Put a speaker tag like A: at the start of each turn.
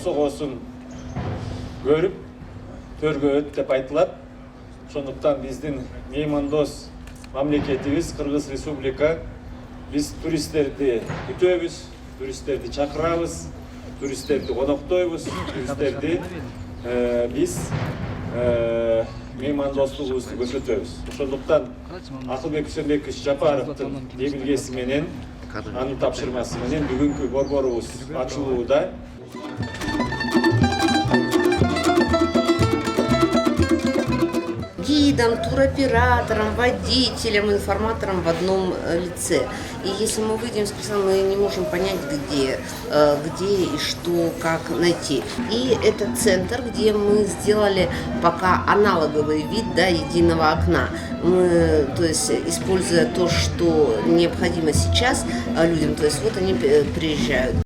A: осоғосын көріп, төргі өт деп айтылады. Сондықтан біздің меймандос мамлекетіміз Қырғыз Республика, біз туристерді күтөбүз, туристерді чакырабыз, туристерді коноктойбуз, туристерді біз меймандостугубузду көрсөтөбүз. Ошондуктан Акылбек Үсөнбекович Жапаровдун демилгеси менен, анын тапшырмасы менен бүгүнкү борборубуз ачылууда.
B: Гидом, туроператором, водителем, информатором в одном лице. И если мы выйдем с крыса, мы не можем понять, где и что, как найти. И это центр, где мы сделали пока аналоговый вид, да, единого окна. Мы, то есть, используя то, что необходимо сейчас людям, то есть вот они приезжают.